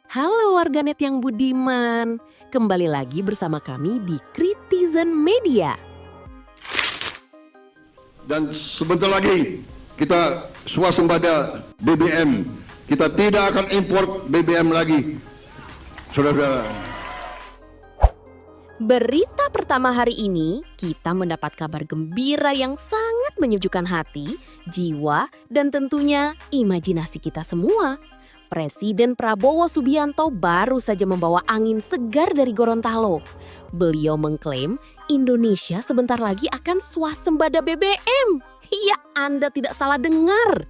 Halo warganet yang budiman, kembali lagi bersama kami di Kritizen Media. Dan sebentar lagi kita swasembada BBM. Kita tidak akan import BBM lagi. Saudara-saudara. Berita pertama hari ini, kita mendapat kabar gembira yang sangat menyejukkan hati, jiwa, dan tentunya imajinasi kita semua. Presiden Prabowo Subianto baru saja membawa angin segar dari Gorontalo. Beliau mengklaim Indonesia sebentar lagi akan swasembada BBM. Ya, Anda tidak salah dengar.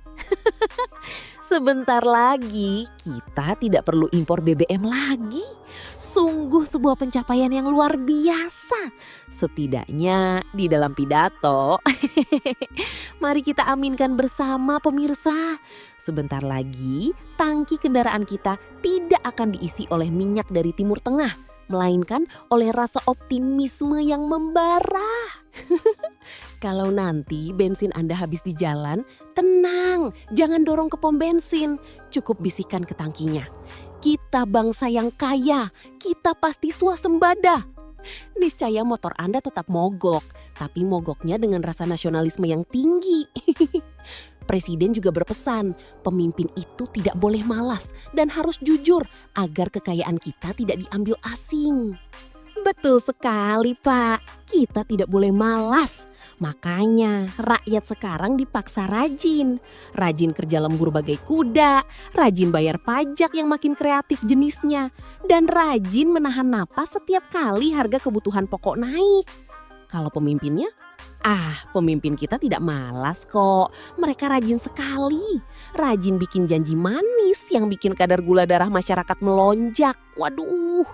Sebentar lagi kita tidak perlu impor BBM lagi. Sungguh sebuah pencapaian yang luar biasa. Setidaknya di dalam pidato. Mari kita aminkan bersama pemirsa. Sebentar lagi tangki kendaraan kita tidak akan diisi oleh minyak dari Timur Tengah, melainkan oleh rasa optimisme yang membara. Kalau nanti bensin Anda habis di jalan, tenang, jangan dorong ke pom bensin, cukup bisikan ke tangkinya. Kita bangsa yang kaya, kita pasti swasembada. Niscaya motor Anda tetap mogok, tapi mogoknya dengan rasa nasionalisme yang tinggi. Presiden juga berpesan, pemimpin itu tidak boleh malas dan harus jujur agar kekayaan kita tidak diambil asing. Betul sekali, Pak. Kita tidak boleh malas. Makanya rakyat sekarang dipaksa rajin. Rajin kerja lembur bagai kuda, rajin bayar pajak yang makin kreatif jenisnya, dan rajin menahan napas setiap kali harga kebutuhan pokok naik. Kalau pemimpinnya? Pemimpin kita tidak malas kok. Mereka rajin sekali. Rajin bikin janji manis yang bikin kadar gula darah masyarakat melonjak. Waduh.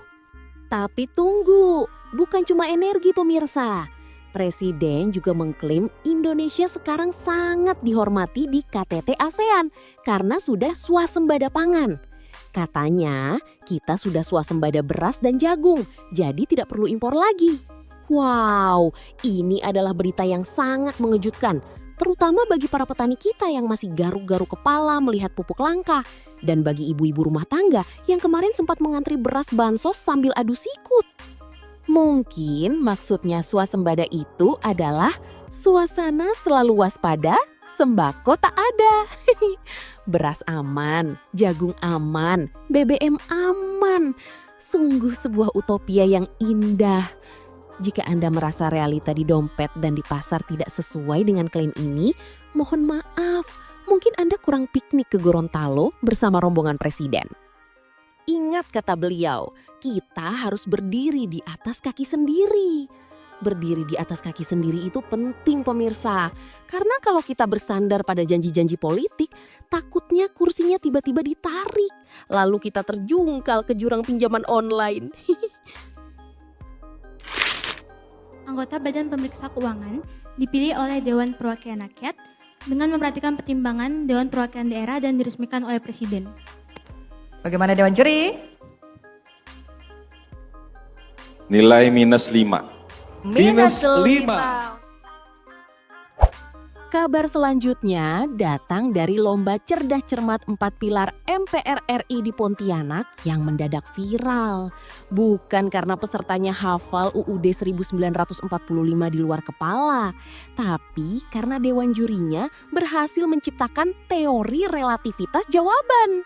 Tapi tunggu, bukan cuma energi pemirsa. Presiden juga mengklaim Indonesia sekarang sangat dihormati di KTT ASEAN karena sudah swasembada pangan. Katanya kita sudah swasembada beras dan jagung, jadi tidak perlu impor lagi. Wow, ini adalah berita yang sangat mengejutkan, terutama bagi para petani kita yang masih garuk-garuk kepala melihat pupuk langka, dan bagi ibu-ibu rumah tangga yang kemarin sempat mengantri beras bansos sambil adu sikut. Mungkin maksudnya swasembada itu adalah suasana selalu waspada, sembako tak ada. Beras aman, jagung aman, BBM aman. Sungguh sebuah utopia yang indah. Jika Anda merasa realita di dompet dan di pasar tidak sesuai dengan klaim ini, mohon maaf, mungkin Anda kurang piknik ke Gorontalo bersama rombongan presiden. Ingat kata beliau, kita harus berdiri di atas kaki sendiri. Berdiri di atas kaki sendiri itu penting pemirsa, karena kalau kita bersandar pada janji-janji politik, takutnya kursinya tiba-tiba ditarik, lalu kita terjungkal ke jurang pinjaman online. Anggota Badan Pemeriksa Keuangan dipilih oleh Dewan Perwakilan Rakyat dengan memperhatikan pertimbangan Dewan Perwakilan Daerah dan diresmikan oleh Presiden. Bagaimana Dewan Juri? Nilai -5. -5. Kabar selanjutnya datang dari lomba cerdas cermat 4 pilar MPR RI di Pontianak yang mendadak viral. Bukan karena pesertanya hafal UUD 1945 di luar kepala, tapi karena dewan jurinya berhasil menciptakan teori relativitas jawaban.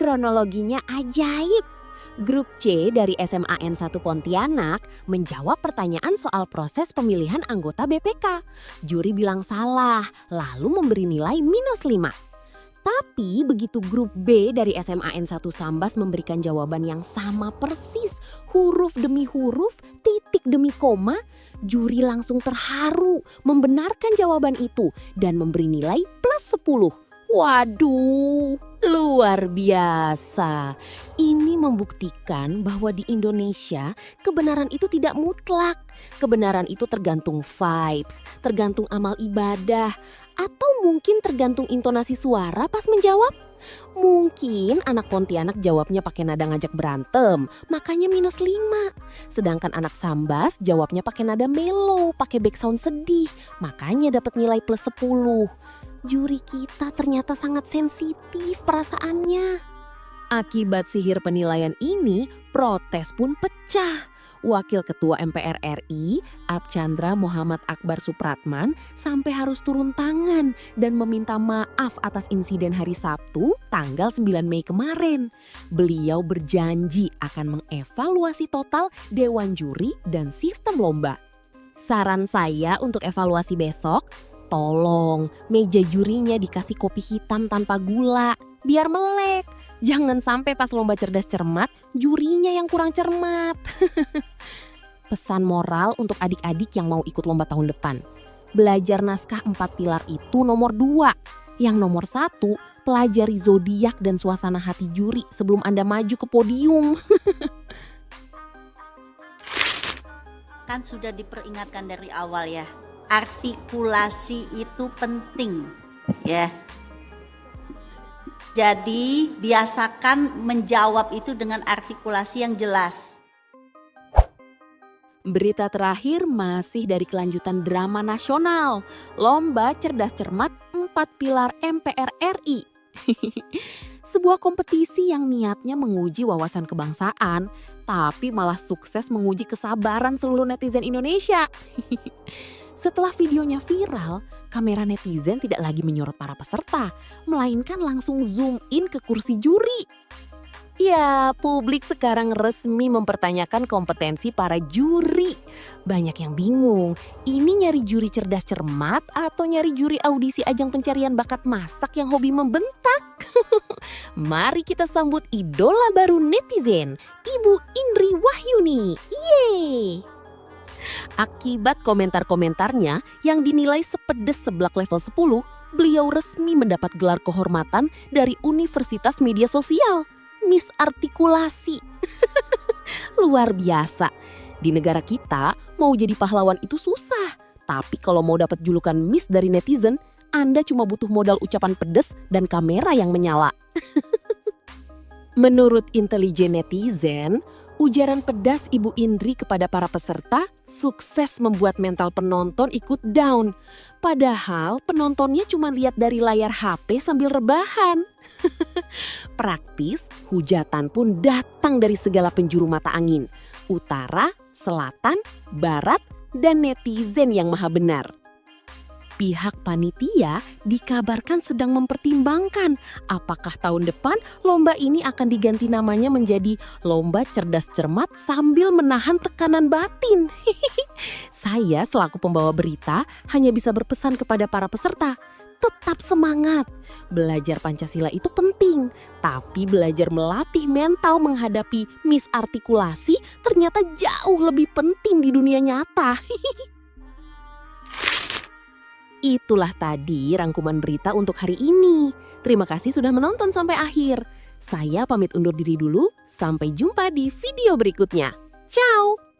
Kronologinya ajaib. Grup C dari SMAN 1 Pontianak menjawab pertanyaan soal proses pemilihan anggota BPK. Juri bilang salah, lalu memberi nilai -5. Tapi begitu grup B dari SMAN 1 Sambas memberikan jawaban yang sama persis, huruf demi huruf, titik demi koma, juri langsung terharu membenarkan jawaban itu dan memberi nilai +10. Waduh, luar biasa. Ini membuktikan bahwa di Indonesia kebenaran itu tidak mutlak. Kebenaran itu tergantung vibes, tergantung amal ibadah, atau mungkin tergantung intonasi suara pas menjawab. Mungkin anak Pontianak jawabnya pakai nada ngajak berantem, makanya -5. Sedangkan anak Sambas jawabnya pakai nada mellow, pakai backsound sedih, makanya dapat nilai +10. Juri kita ternyata sangat sensitif perasaannya. Akibat sihir penilaian ini, protes pun pecah. Wakil Ketua MPR RI, Archandra Muhammad Akbar Supratman, sampai harus turun tangan dan meminta maaf atas insiden hari Sabtu, tanggal 9 Mei kemarin. Beliau berjanji akan mengevaluasi total dewan juri dan sistem lomba. Saran saya untuk evaluasi besok, tolong meja jurinya dikasih kopi hitam tanpa gula, biar melek. Jangan sampai pas lomba cerdas cermat, jurinya yang kurang cermat. Pesan moral untuk adik-adik yang mau ikut lomba tahun depan. Belajar naskah 4 pilar itu nomor 2. Yang nomor 1, pelajari zodiak dan suasana hati juri sebelum Anda maju ke podium. Kan sudah diperingatkan dari awal ya, artikulasi itu penting ya. Jadi biasakan menjawab itu dengan artikulasi yang jelas. Berita terakhir masih dari kelanjutan drama nasional, Lomba Cerdas Cermat 4 Pilar MPR RI. Sebuah kompetisi yang niatnya menguji wawasan kebangsaan, tapi malah sukses menguji kesabaran seluruh netizen Indonesia. Setelah videonya viral, kamera netizen tidak lagi menyorot para peserta, melainkan langsung zoom in ke kursi juri. Ya, publik sekarang resmi mempertanyakan kompetensi para juri. Banyak yang bingung, ini nyari juri cerdas cermat atau nyari juri audisi ajang pencarian bakat masak yang hobi membentak? Mari kita sambut idola baru netizen, Ibu Indri Wahyuni. Yeay! Akibat komentar-komentarnya yang dinilai sepedes seblak level 10, beliau resmi mendapat gelar kehormatan dari Universitas Media Sosial, Miss Artikulasi. Luar biasa. Di negara kita, mau jadi pahlawan itu susah. Tapi kalau mau dapat julukan Miss dari netizen, Anda cuma butuh modal ucapan pedes dan kamera yang menyala. Menurut intelijen netizen, ujaran pedas Ibu Indri kepada para peserta sukses membuat mental penonton ikut down. Padahal penontonnya cuma lihat dari layar HP sambil rebahan. Praktis, hujatan pun datang dari segala penjuru mata angin. Utara, selatan, barat, dan netizen yang maha benar. Pihak panitia dikabarkan sedang mempertimbangkan apakah tahun depan lomba ini akan diganti namanya menjadi Lomba Cerdas Cermat Sambil Menahan Tekanan Batin. Saya selaku pembawa berita hanya bisa berpesan kepada para peserta, tetap semangat. Belajar Pancasila itu penting, tapi belajar melatih mental menghadapi misartikulasi ternyata jauh lebih penting di dunia nyata. Itulah tadi rangkuman berita untuk hari ini. Terima kasih sudah menonton sampai akhir. Saya pamit undur diri dulu, sampai jumpa di video berikutnya. Ciao!